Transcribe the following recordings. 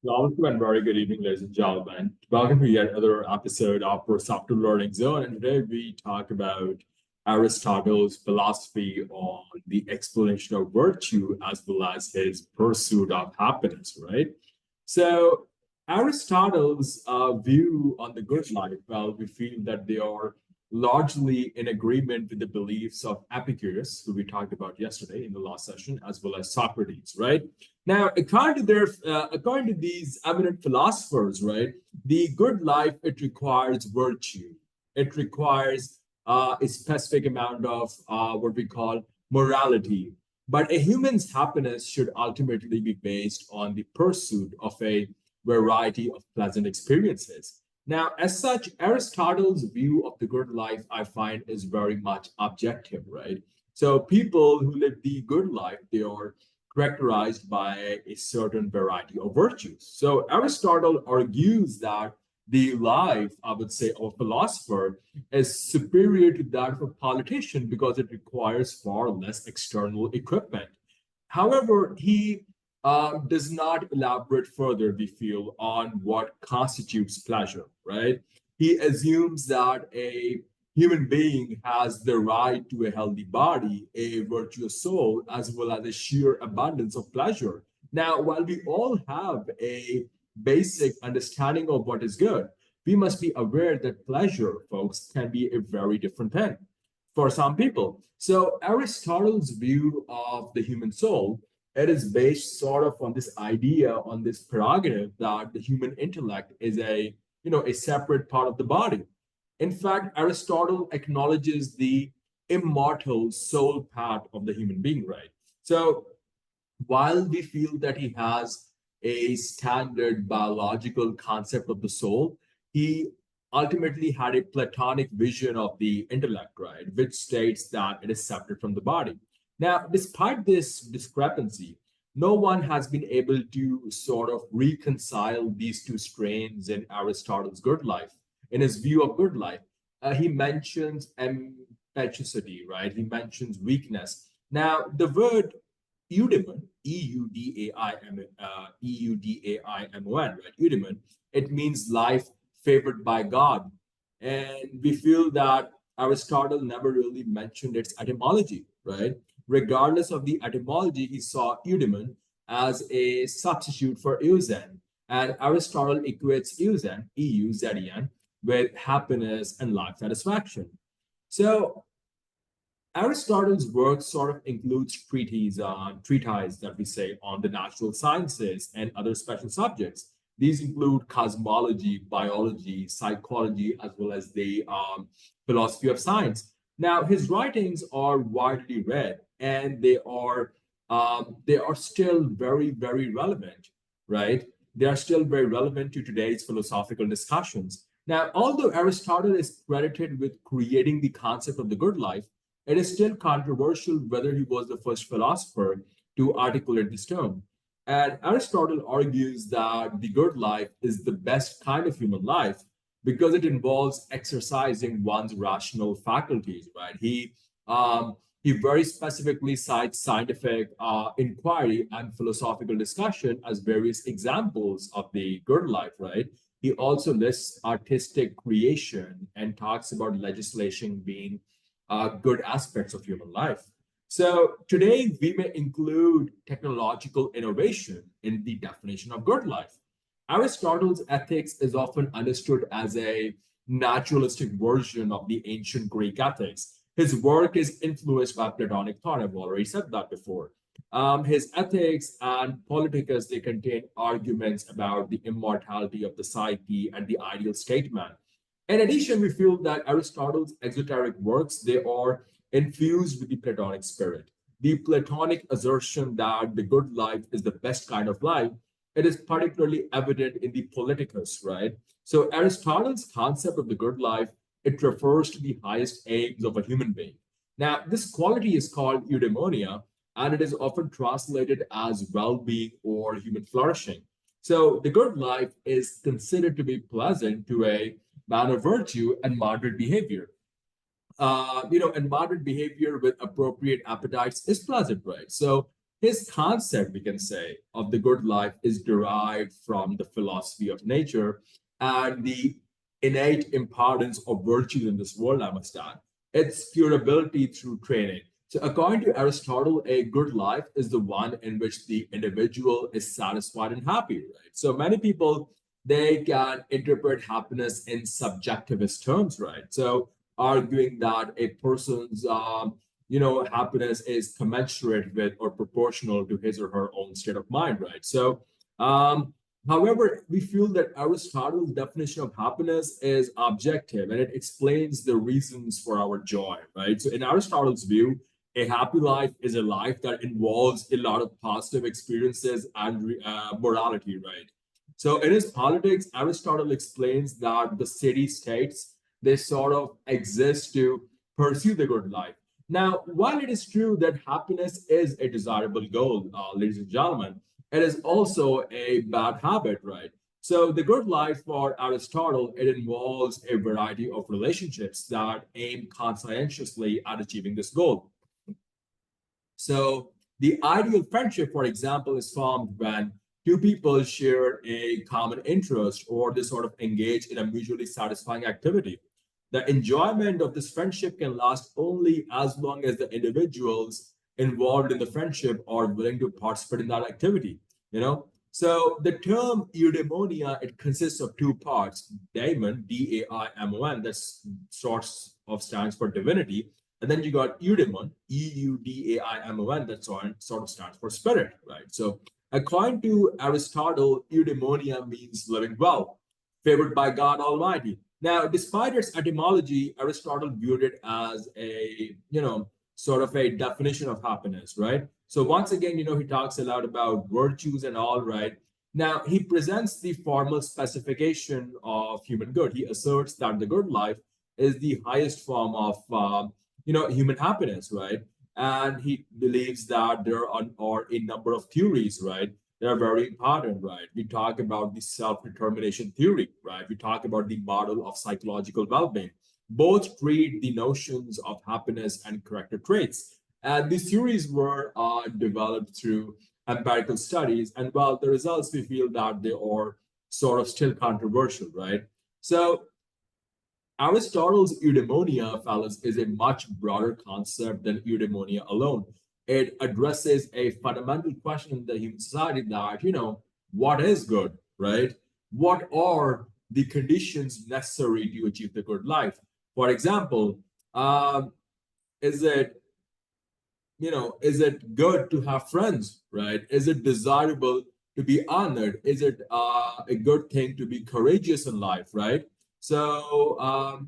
Welcome and very good evening, ladies and gentlemen. Welcome to yet another episode of Perceptive Learning Zone. And today we talk about Aristotle's philosophy on the explanation of virtue as well as his pursuit of happiness, right? So, Aristotle's view on the good life, well, we feel that they are largely in agreement with the beliefs of Epicurus, who we talked about yesterday in the last session, as well as Socrates, right? Now, according to these eminent philosophers, right, the good life it requires virtue. It requires a specific amount of what we call morality. But a human's happiness should ultimately be based on the pursuit of a variety of pleasant experiences. Now, as such, Aristotle's view of the good life, I find, is very much objective, right? So, people who live the good life, they are characterized by a certain variety of virtues. So, Aristotle argues that the life, I would say, of a philosopher is superior to that of a politician because it requires far less external equipment. However, he does not elaborate further, we feel, on what constitutes pleasure, right? He assumes that a human being has the right to a healthy body, a virtuous soul, as well as a sheer abundance of pleasure. Now, while we all have a basic understanding of what is good, we must be aware that pleasure, folks, can be a very different thing for some people. So Aristotle's view of the human soul, it is based sort of on this idea, on this prerogative that the human intellect is a separate part of the body. In fact, Aristotle acknowledges the immortal soul part of the human being, right? So while we feel that he has a standard biological concept of the soul, he ultimately had a Platonic vision of the intellect, right, which states that it is separate from the body. Now, despite this discrepancy, no one has been able to sort of reconcile these two strains in Aristotle's good life. In his view of good life, he mentions impetuosity, right? He mentions weakness. Now, the word eudaimon, Eudaimon, right? Eudaimon, it means life favored by God. And we feel that Aristotle never really mentioned its etymology, right? Regardless of the etymology, he saw eudaimon as a substitute for euzen. And Aristotle equates euzen, E-U-Z-E-N, with happiness and life satisfaction. So Aristotle's work sort of includes treatises that we say on the natural sciences and other special subjects. These include cosmology, biology, psychology, as well as the philosophy of science. Now, his writings are widely read, and they are still very, very relevant, right? They are still very relevant to today's philosophical discussions. Now, although Aristotle is credited with creating the concept of the good life, it is still controversial whether he was the first philosopher to articulate this term. And Aristotle argues that the good life is the best kind of human life because it involves exercising one's rational faculties, right? He very specifically cites scientific inquiry and philosophical discussion as various examples of the good life, right? He also lists artistic creation and talks about legislation being good aspects of human life. So today we may include technological innovation in the definition of good life. Aristotle's ethics is often understood as a naturalistic version of the ancient Greek ethics. His work is influenced by Platonic thought. I've already said that before. His ethics and politicus, they contain arguments about the immortality of the psyche and the ideal state man. In addition, we feel that Aristotle's exoteric works, they are infused with the Platonic spirit. The Platonic assertion that the good life is the best kind of life, it is particularly evident in the Politicus, right? So Aristotle's concept of the good life, it refers to the highest aims of a human being. Now, this quality is called eudaimonia, and it is often translated as well-being or human flourishing. So the good life is considered to be pleasant to a man of virtue and moderate behavior. And moderate behavior with appropriate appetites is pleasant, right? So his concept, we can say, of the good life is derived from the philosophy of nature and the innate importance of virtues in this world, I must add. Its curability through training. So, according to Aristotle, a good life is the one in which the individual is satisfied and happy, right? So, many people they can interpret happiness in subjectivist terms, right? So, arguing that a person's happiness is commensurate with or proportional to his or her own state of mind, right? So, however, we feel that Aristotle's definition of happiness is objective and it explains the reasons for our joy, right? So, in Aristotle's view, a happy life is a life that involves a lot of positive experiences and morality, right? So, in his Politics, Aristotle explains that the city states they sort of exist to pursue the good life. Now, while it is true that happiness is a desirable goal, ladies and gentlemen, it is also a bad habit, right? So the good life for Aristotle, it involves a variety of relationships that aim conscientiously at achieving this goal. So the ideal friendship, for example, is formed when two people share a common interest or they sort of engage in a mutually satisfying activity. The enjoyment of this friendship can last only as long as the individuals involved in the friendship are willing to participate in that activity, you know? So the term eudaimonia, it consists of two parts, daimon, D-A-I-M-O-N, that's sorts of stands for divinity. And then you got eudaimon, E-U-D-A-I-M-O-N, that sort of stands for spirit, right? So according to Aristotle, eudaimonia means living well, favored by God Almighty. Now, despite its etymology, Aristotle viewed it as a, sort of a definition of happiness, right? So once again, he talks a lot about virtues and all, right? Now, he presents the formal specification of human good. He asserts that the good life is the highest form of, human happiness, right? And he believes that there are a number of theories, right? They're very important, right? We talk about the self-determination theory, right? We talk about the model of psychological well-being. Both treat the notions of happiness and character traits. And these theories were developed through empirical studies. And while the results, we feel that they are sort of still controversial, right? So Aristotle's eudaimonia, fellas, is a much broader concept than eudaimonia alone. It addresses a fundamental question in the human society that, what is good, right? What are the conditions necessary to achieve the good life? For example, is it, is it good to have friends, right? Is it desirable to be honored? Is it a good thing to be courageous in life, right? So,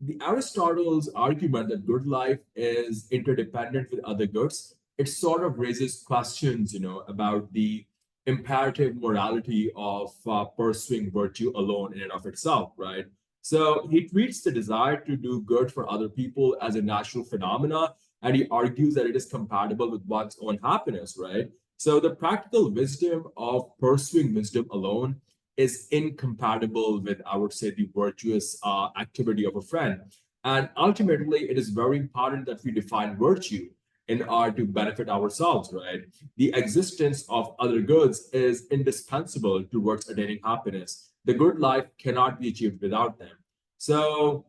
the Aristotle's argument that good life is interdependent with other goods, it sort of raises questions, about the imperative morality of pursuing virtue alone in and of itself, right? So he treats the desire to do good for other people as a natural phenomena, and he argues that it is compatible with one's own happiness, right? So the practical wisdom of pursuing wisdom alone is incompatible with, I would say, the virtuous activity of a friend. And ultimately, it is very important that we define virtue in order to benefit ourselves, right? The existence of other goods is indispensable towards attaining happiness. The good life cannot be achieved without them. So,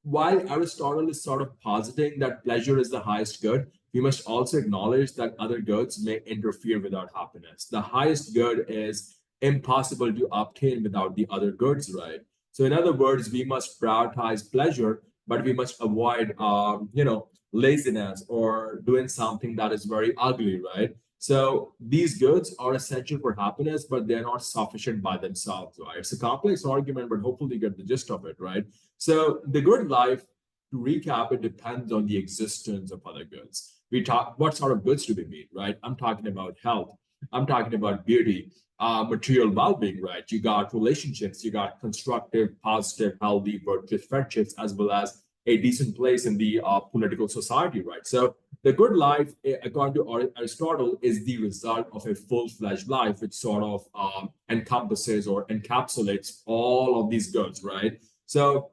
while Aristotle is sort of positing that pleasure is the highest good, we must also acknowledge that other goods may interfere with our happiness. The highest good is impossible to obtain without the other goods, right? So, in other words, we must prioritize pleasure, but we must avoid, laziness or doing something that is very ugly, right? So, these goods are essential for happiness, but they're not sufficient by themselves, right? It's a complex argument, but hopefully you get the gist of it, right? So, the good life, to recap, it depends on the existence of other goods. We talk, what sort of goods do we need, right? I'm talking about health. I'm talking about beauty, material well-being, right? You got relationships, you got constructive, positive, healthy, virtuous friendships, as well as a decent place in the political society, right? So the good life, according to Aristotle, is the result of a full-fledged life, which sort of encompasses or encapsulates all of these goods, right? So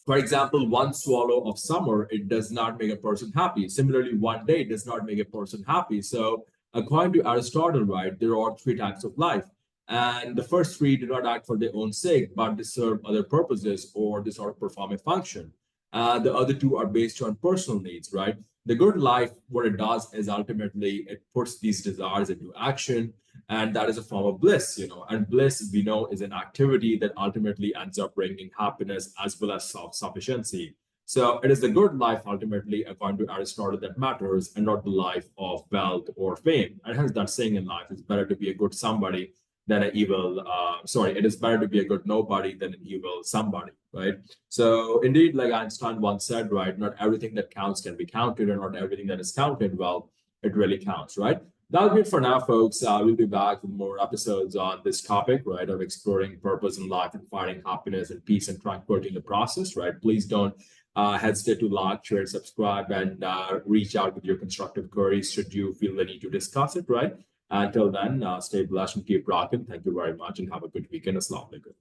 For example, one swallow of summer, it does not make a person happy. Similarly, one day does not make a person happy. So according to Aristotle, right, there are three types of life. And the first three do not act for their own sake, but they serve other purposes or they sort of perform a function. The other two are based on personal needs, right? The good life, what it does is ultimately it puts these desires into action, and that is a form of bliss, and bliss we know is an activity that ultimately ends up bringing happiness as well as self-sufficiency. So it is the good life ultimately, according to Aristotle, that matters, and not the life of wealth or fame. And hence that saying in life, it's better to be a good somebody than an evil it is better to be a good nobody than an evil somebody, right? So indeed, like Einstein once said, right, not everything that counts can be counted, and not everything that is counted, well, it really counts, right? That'll be it for now, folks. We'll be back with more episodes on this topic, right, of exploring purpose in life and finding happiness and peace and tranquility in the process, right? Please don't hesitate to like, share, subscribe, and reach out with your constructive queries should you feel the need to discuss it, right? Until then, stay blessed and keep rocking. Thank you very much and have a good weekend. Assalamu alaikum.